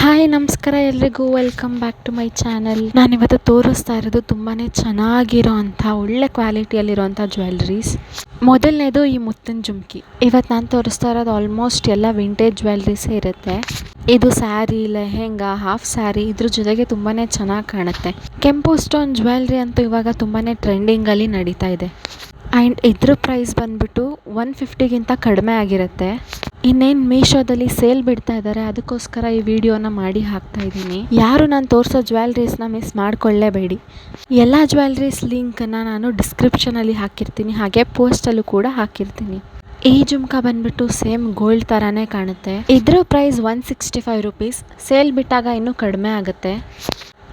Hi ನಮಸ್ಕಾರ ಎಲ್ರಿಗೂ welcome back to my channel. ನಾನಿವತ್ತು ತೋರಿಸ್ತಾ ಇರೋದು ತುಂಬಾ ಚೆನ್ನಾಗಿರೋ ಅಂಥ ಒಳ್ಳೆ ಕ್ವಾಲಿಟಿಯಲ್ಲಿರೋಂಥ ಜ್ಯುವೆಲ್ರೀಸ್. ಮೊದಲನೇದು ಈ ಮುತ್ತಿನ ಜುಮ್ಕಿ. ಇವತ್ತು ನಾನು ತೋರಿಸ್ತಾ ಇರೋದು ಆಲ್ಮೋಸ್ಟ್ ಎಲ್ಲ ವಿಂಟೇಜ್ ಜ್ಯುವೆಲ್ರೀಸೇ ಇರುತ್ತೆ. ಇದು ಸ್ಯಾರಿ, ಲೆಹೆಂಗಾ, ಹಾಫ್ ಸ್ಯಾರಿ ಇದ್ರ ಜೊತೆಗೆ ತುಂಬಾ ಚೆನ್ನಾಗಿ ಕಾಣುತ್ತೆ. ಕೆಂಪು ಸ್ಟೋನ್ ಜ್ಯುವೆಲ್ರಿ ಅಂತೂ ಇವಾಗ ತುಂಬಾ ಟ್ರೆಂಡಿಂಗಲ್ಲಿ ನಡೀತಾ ಇದೆ. ಆ್ಯಂಡ್ ಇದ್ರ ಪ್ರೈಸ್ ಬಂದುಬಿಟ್ಟು 150ಗಿಂತ ಕಡಿಮೆ ಆಗಿರುತ್ತೆ. ಇನ್ನೇನು ಮೀಶೋದಲ್ಲಿ ಸೇಲ್ ಬಿಡ್ತಾ ಇದ್ದಾರೆ, ಅದಕ್ಕೋಸ್ಕರ ಈ ವಿಡಿಯೋನ ಮಾಡಿ ಹಾಕ್ತಾ ಇದ್ದೀನಿ. ಯಾರು ನಾನು ತೋರಿಸೋ ಜ್ಯುವೆಲ್ರೀಸ್ನ ಮಿಸ್ ಮಾಡ್ಕೊಳ್ಳೇಬೇಡಿ. ಎಲ್ಲ ಜ್ಯುವೆಲ್ರೀಸ್ ಲಿಂಕನ್ನು ನಾನು ಡಿಸ್ಕ್ರಿಪ್ಷನಲ್ಲಿ ಹಾಕಿರ್ತೀನಿ, ಹಾಗೆ ಪೋಸ್ಟಲ್ಲೂ ಕೂಡ ಹಾಕಿರ್ತೀನಿ. ಈ ಜುಮ್ಕ ಬಂದುಬಿಟ್ಟು ಸೇಮ್ ಗೋಲ್ಡ್ ಥರನೇ ಕಾಣುತ್ತೆ. ಇದ್ರ ಪ್ರೈಸ್ 165 ರುಪೀಸ್. ಸೇಲ್ ಬಿಟ್ಟಾಗ ಇನ್ನೂ ಕಡಿಮೆ ಆಗುತ್ತೆ.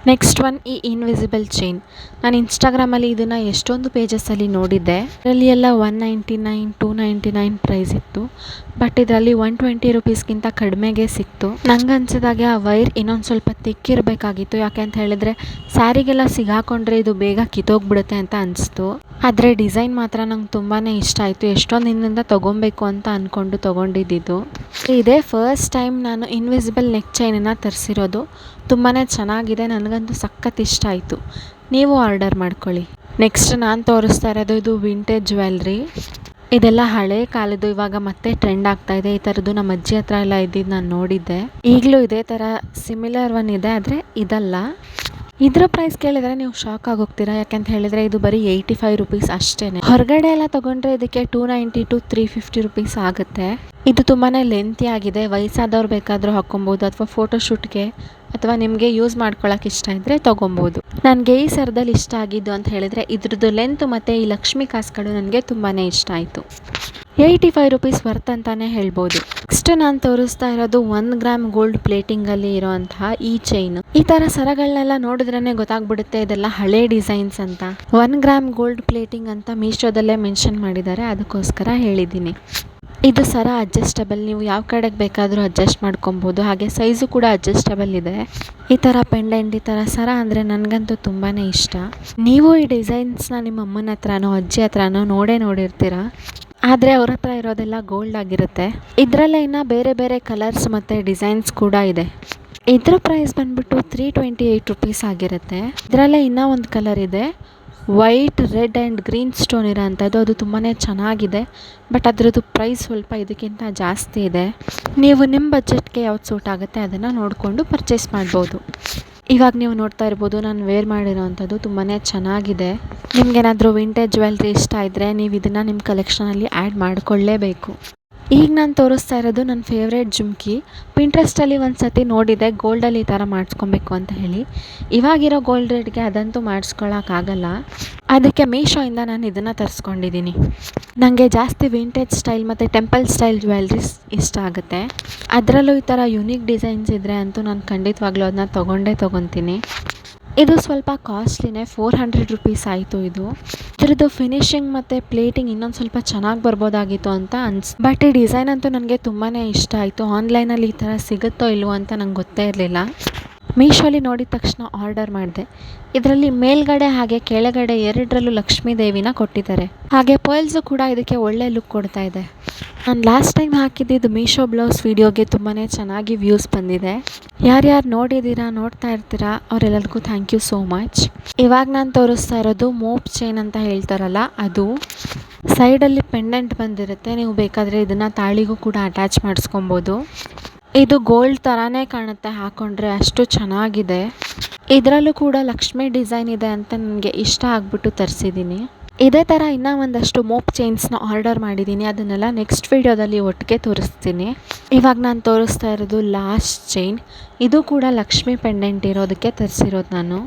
ನೆಕ್ಸ್ಟ್ ಒನ್ ಈ ಇನ್ವಿಸಿಬಲ್ ಚೈನ್. ನಾನು ಇನ್ಸ್ಟಾಗ್ರಾಮಲ್ಲಿ ಇದನ್ನು ಎಷ್ಟೊಂದು ಪೇಜಸಲ್ಲಿ ನೋಡಿದ್ದೆ. ಇದರಲ್ಲಿ ಎಲ್ಲ 199, 299 ಪ್ರೈಸ್ ಇತ್ತು. ಬಟ್ ಇದರಲ್ಲಿ 120 ರುಪೀಸ್ಗಿಂತ ಕಡಿಮೆಗೆ ಸಿಕ್ತು. ನಂಗೆ ಅನ್ಸಿದಾಗೆ ಆ ವೈರ್ ಇನ್ನೊಂದು ಸ್ವಲ್ಪ ತಿಕ್ಕಿರಬೇಕಾಗಿತ್ತು. ಯಾಕೆ ಅಂತ ಹೇಳಿದ್ರೆ ಸ್ಯಾರಿಗೆಲ್ಲ ಸಿಗಾಕೊಂಡ್ರೆ ಇದು ಬೇಗ ಕಿತ್ತೋಗ್ಬಿಡುತ್ತೆ ಅಂತ ಅನಿಸ್ತು. ಆದರೆ ಡಿಸೈನ್ ಮಾತ್ರ ನಂಗೆ ತುಂಬಾ ಇಷ್ಟ ಆಯಿತು. ಎಷ್ಟೊಂದು ದಿನದಿಂದ ತೊಗೊಬೇಕು ಅಂತ ಅಂದ್ಕೊಂಡು ತೊಗೊಂಡಿದ್ದು. ಇದೇ ಫಸ್ಟ್ ಟೈಮ್ ನಾನು ಇನ್ವಿಸಿಬಲ್ ನೆಕ್ ಚೈನನ್ನು ತರಿಸಿರೋದು. ತುಂಬಾ ಚೆನ್ನಾಗಿದೆ, ನನಗಂತೂ ಸಖತ್ ಇಷ್ಟ ಆಯಿತು. ನೀವು ಆರ್ಡರ್ ಮಾಡ್ಕೊಳ್ಳಿ. ನೆಕ್ಸ್ಟ್ ನಾನು ತೋರಿಸ್ತಾ ಇರೋದು ಇದು ವಿಂಟೇಜ್ ಜ್ಯುವೆಲ್ರಿ. ಇದೆಲ್ಲ ಹಳೆ ಕಾಲದ್ದು, ಇವಾಗ ಮತ್ತೆ ಟ್ರೆಂಡ್ ಆಗ್ತಾ ಇದೆ. ಈ ಥರದ್ದು ನಮ್ಮ ಅಜ್ಜಿ ಹತ್ರ ಎಲ್ಲ ಇದ್ದಿದ್ದು ನಾನು ನೋಡಿದ್ದೆ. ಈಗಲೂ ಇದೇ ಥರ ಸಿಮಿಲರ್ ಒನ್ ಇದೆ, ಆದರೆ ಇದಲ್ಲ. ಇದರ ಪ್ರೈಸ್ ಕೇಳಿದರೆ ನೀವು ಶಾಕ್ ಆಗೋಗ್ತೀರಾ. ಯಾಕೆಂತ ಹೇಳಿದರೆ ಇದು ಬರೀ 85 ರುಪೀಸ್ ಅಷ್ಟೇ. ಹೊರಗಡೆ ಎಲ್ಲ ತೊಗೊಂಡ್ರೆ ಇದಕ್ಕೆ 290 to 350 ರುಪೀಸ್ ಆಗುತ್ತೆ. ಇದು ತುಂಬಾ ಲೆಂತಿ ಆಗಿದೆ. ವಯಸ್ಸಾದವ್ರು ಬೇಕಾದರೂ ಹಾಕ್ಕೊಬೋದು, ಅಥವಾ ಫೋಟೋಶೂಟ್ಗೆ ಅಥವಾ ನಿಮಗೆ ಯೂಸ್ ಮಾಡ್ಕೊಳ್ಳೋಕೆ ಇಷ್ಟ ಇದ್ದರೆ ತೊಗೊಬೋದು. ನನಗೆ ಈ ಸರದಲ್ಲಿ ಇಷ್ಟ ಆಗಿದ್ದು ಅಂತ ಹೇಳಿದರೆ ಇದ್ರದ್ದು ಲೆಂತ್ ಮತ್ತು ಈ ಲಕ್ಷ್ಮಿ ಕಾಸುಗಳು ನನಗೆ ತುಂಬಾ ಇಷ್ಟ ಆಯಿತು. 85 ರುಪೀಸ್ ವರ್ತ್ ಅಂತಲೇ ಹೇಳ್ಬೋದು. ನೆಕ್ಸ್ಟ್ ನಾನು ತೋರಿಸ್ತಾ ಇರೋದು 1 ಗ್ರಾಮ್ ಗೋಲ್ಡ್ ಪ್ಲೇಟಿಂಗಲ್ಲಿ ಇರೋವಂತಹ ಈ ಚೈನು. ಈ ಥರ ಸರಗಳನ್ನೆಲ್ಲ ನೋಡಿದ್ರೇ ಗೊತ್ತಾಗ್ಬಿಡುತ್ತೆ ಇದೆಲ್ಲ ಹಳೆ ಡಿಸೈನ್ಸ್ ಅಂತ. 1 ಗ್ರಾಮ್ ಗೋಲ್ಡ್ ಪ್ಲೇಟಿಂಗ್ ಅಂತ ಮೀಶೋದಲ್ಲೇ ಮೆನ್ಷನ್ ಮಾಡಿದ್ದಾರೆ, ಅದಕ್ಕೋಸ್ಕರ ಹೇಳಿದ್ದೀನಿ. ಇದು ಸರ ಅಡ್ಜಸ್ಟಬಲ್, ನೀವು ಯಾವ ಕಡೆಗೆ ಬೇಕಾದರೂ ಅಡ್ಜಸ್ಟ್ ಮಾಡ್ಕೊಬೋದು. ಹಾಗೆ ಸೈಜು ಕೂಡ ಅಡ್ಜಸ್ಟಬಲ್ ಇದೆ. ಈ ಥರ ಪೆಂಡೆಂಟ್, ಈ ಥರ ಸರ ಅಂದರೆ ನನಗಂತೂ ತುಂಬಾ ಇಷ್ಟ. ನೀವು ಈ ಡಿಸೈನ್ಸ್ನ ನಿಮ್ಮ ಅಮ್ಮನ ಹತ್ರನೋ ಅಜ್ಜಿ ಹತ್ರನೋ ನೋಡಿರ್ತೀರ. ಆದರೆ ಅವ್ರ ಹತ್ರ ಇರೋದೆಲ್ಲ ಗೋಲ್ಡ್ ಆಗಿರುತ್ತೆ. ಇದರಲ್ಲೇ ಇನ್ನು ಬೇರೆ ಬೇರೆ ಕಲರ್ಸ್ ಮತ್ತು ಡಿಸೈನ್ಸ್ ಕೂಡ ಇದೆ. ಇದ್ರ ಪ್ರೈಸ್ ಬಂದುಬಿಟ್ಟು 328 ರುಪೀಸ್ ಆಗಿರುತ್ತೆ. ಇದರಲ್ಲೇ ಇನ್ನೂ ಒಂದು ಕಲರ್ ಇದೆ, white, red and green stone ಇರೋ ಅಂಥದ್ದು. ಅದು ತುಂಬಾ ಚೆನ್ನಾಗಿದೆ. ಬಟ್ ಅದರದ್ದು ಪ್ರೈಸ್ ಸ್ವಲ್ಪ ಇದಕ್ಕಿಂತ ಜಾಸ್ತಿ ಇದೆ. ನೀವು ನಿಮ್ಮ ಬಜೆಟ್ಗೆ ಯಾವ್ದು ಸೂಟ್ ಆಗುತ್ತೆ ಅದನ್ನು ನೋಡಿಕೊಂಡು ಪರ್ಚೇಸ್ ಮಾಡ್ಬೋದು. ಇವಾಗ ನೀವು ನೋಡ್ತಾ ಇರ್ಬೋದು ನಾನು ವೇರ್ ಮಾಡಿರೋ ಅಂಥದ್ದು ತುಂಬಾ ಚೆನ್ನಾಗಿದೆ. ನಿಮ್ಗೇನಾದರೂ ವಿಂಟೇಜ್ ಜ್ಯುವೆಲ್ರಿ ಇಷ್ಟ ಇದ್ದರೆ ನೀವು ಇದನ್ನು ನಿಮ್ಮ ಕಲೆಕ್ಷನಲ್ಲಿ ಆ್ಯಡ್ ಮಾಡಿಕೊಳ್ಳೇಬೇಕು. ಈಗ ನಾನು ತೋರಿಸ್ತಾ ಇರೋದು ನನ್ನ ಫೇವ್ರೇಟ್ ಜುಮ್ಕಿ. ಪಿಂಟ್ರೆಸ್ಟಲ್ಲಿ ಒಂದು ಸತಿ ನೋಡಿದೆ ಗೋಲ್ಡಲ್ಲಿ ಈ ಥರ ಮಾಡಿಸ್ಕೊಬೇಕು ಅಂತ ಹೇಳಿ. ಇವಾಗಿರೋ ಗೋಲ್ಡ್ ರೇಟ್ಗೆ ಅದಂತೂ ಮಾಡಿಸ್ಕೊಳ್ಳೋಕ್ಕಾಗಲ್ಲ. ಅದಕ್ಕೆ ಮೀಶೋಯಿಂದ ನಾನು ಇದನ್ನು ತರಿಸ್ಕೊಂಡಿದ್ದೀನಿ. ನನಗೆ ಜಾಸ್ತಿ ವಿಂಟೇಜ್ ಸ್ಟೈಲ್ ಮತ್ತು ಟೆಂಪಲ್ ಸ್ಟೈಲ್ ಜ್ಯುವೆಲ್ರೀಸ್ ಇಷ್ಟ ಆಗುತ್ತೆ. ಅದರಲ್ಲೂ ಈ ಥರ ಯುನೀಕ್ ಡಿಸೈನ್ಸ್ ಇದ್ದರೆ ಅಂತೂ ನಾನು ಖಂಡಿತವಾಗ್ಲೂ ಅದನ್ನ ತೊಗೊತೀನಿ. ಇದು ಸ್ವಲ್ಪ ಕಾಸ್ಟ್ಲಿನೇ, 400 ರುಪೀಸ್ ಆಯಿತು. ಇದ್ರದ್ದು ಫಿನಿಶಿಂಗ್ ಮತ್ತು ಪ್ಲೇಟಿಂಗ್ ಇನ್ನೊಂದು ಸ್ವಲ್ಪ ಚೆನ್ನಾಗಿ ಬರ್ಬೋದಾಗಿತ್ತು ಅಂತ ಬಟ್ ಈ ಡಿಸೈನ್ ಅಂತೂ ನನಗೆ ತುಂಬಾ ಇಷ್ಟ ಆಯಿತು. ಆನ್ಲೈನಲ್ಲಿ ಈ ಥರ ಸಿಗುತ್ತೋ ಇಲ್ವೋ ಅಂತ ನಂಗೆ ಗೊತ್ತೇ ಇರಲಿಲ್ಲ. ಮೀಶೋಲಿ ನೋಡಿದ ತಕ್ಷಣ ಆರ್ಡರ್ ಮಾಡಿದೆ. ಇದರಲ್ಲಿ ಮೇಲ್ಗಡೆ ಹಾಗೆ ಕೆಳಗಡೆ ಎರಡರಲ್ಲೂ ಲಕ್ಷ್ಮೀ ದೇವಿನ ಕೊಟ್ಟಿದ್ದಾರೆ. ಹಾಗೆ ಪರ್ಲ್ಸು ಕೂಡ ಇದಕ್ಕೆ ಒಳ್ಳೆ ಲುಕ್ ಕೊಡ್ತಾ ಇದೆ. ನಾನು ಲಾಸ್ಟ್ ಟೈಮ್ ಹಾಕಿದ್ದು ಮೀಶೋ ಬ್ಲೌಸ್ ವಿಡಿಯೋಗೆ ತುಂಬಾ ಚೆನ್ನಾಗಿ ವ್ಯೂಸ್ ಬಂದಿದೆ. ಯಾರ್ಯಾರು ನೋಡ್ತಾ ಇರ್ತೀರಾ ಅವರೆಲ್ಲರಿಗೂ ಥ್ಯಾಂಕ್ ಯು ಸೋ ಮಚ್. ಇವಾಗ ನಾನು ತೋರಿಸ್ತಾ ಇರೋದು ಮೋಪ್ ಚೈನ್ ಅಂತ ಹೇಳ್ತಾರಲ್ಲ ಅದು. ಸೈಡಲ್ಲಿ ಪೆಂಡೆಂಟ್ ಬಂದಿರುತ್ತೆ, ನೀವು ಬೇಕಾದರೆ ಇದನ್ನು ತಾಳಿಗೂ ಕೂಡ ಅಟ್ಯಾಚ್ ಮಾಡಿಸ್ಕೊಬೋದು. ಇದು ಗೋಲ್ಡ್ ಥರನೇ ಕಾಣುತ್ತೆ ಹಾಕ್ಕೊಂಡ್ರೆ, ಅಷ್ಟು ಚೆನ್ನಾಗಿದೆ. ಇದರಲ್ಲೂ ಕೂಡ ಲಕ್ಷ್ಮಿ ಡಿಸೈನ್ ಇದೆ ಅಂತ ನನಗೆ ಇಷ್ಟ ಆಗಿಬಿಟ್ಟು ತರಿಸಿದ್ದೀನಿ. ಇದೇ ಥರ ಇನ್ನೂ ಒಂದಷ್ಟು ಮೋಪ್ ಚೈನ್ಸ್ನ ಆರ್ಡರ್ ಮಾಡಿದ್ದೀನಿ. ಅದನ್ನೆಲ್ಲ ನೆಕ್ಸ್ಟ್ ವೀಡಿಯೋದಲ್ಲಿ ಒಟ್ಟಿಗೆ ತೋರಿಸ್ತೀನಿ. ಇವಾಗ ನಾನು ತೋರಿಸ್ತಾ ಇರೋದು ಲಾಸ್ಟ್ ಚೈನ್. ಇದು ಕೂಡ ಲಕ್ಷ್ಮಿ ಪೆಂಡೆಂಟ್ ಇರೋದಕ್ಕೆ ತರಿಸಿರೋದು ನಾನು.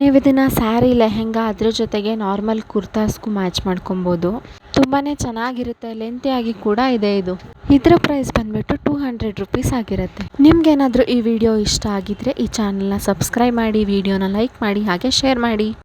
ನೀವು ಇದನ್ನು ಸ್ಯಾರಿ, ಲೆಹೆಂಗಾ ಅದ್ರ ಜೊತೆಗೆ ನಾರ್ಮಲ್ ಕುರ್ತಾಸ್ಗೂ ಮ್ಯಾಚ್ ಮಾಡ್ಕೊಬೋದು. ತುಂಬಾ ಚೆನ್ನಾಗಿರುತ್ತೆ, ಲೆಂತಿಯಾಗಿ ಕೂಡ ಇದೆ. ಇದರ ಪ್ರೈಸ್ ಬಂದುಬಿಟ್ಟು 200 ರುಪೀಸ್ ಆಗಿರುತ್ತೆ. ನಿಮ್ಗೇನಾದರೂ ಈ ವಿಡಿಯೋ ಇಷ್ಟ ಆಗಿದ್ದರೆ ಈ ಚಾನಲ್ನ ಸಬ್ಸ್ಕ್ರೈಬ್ ಮಾಡಿ, ವಿಡಿಯೋನ ಲೈಕ್ ಮಾಡಿ, ಹಾಗೆ ಶೇರ್ ಮಾಡಿ.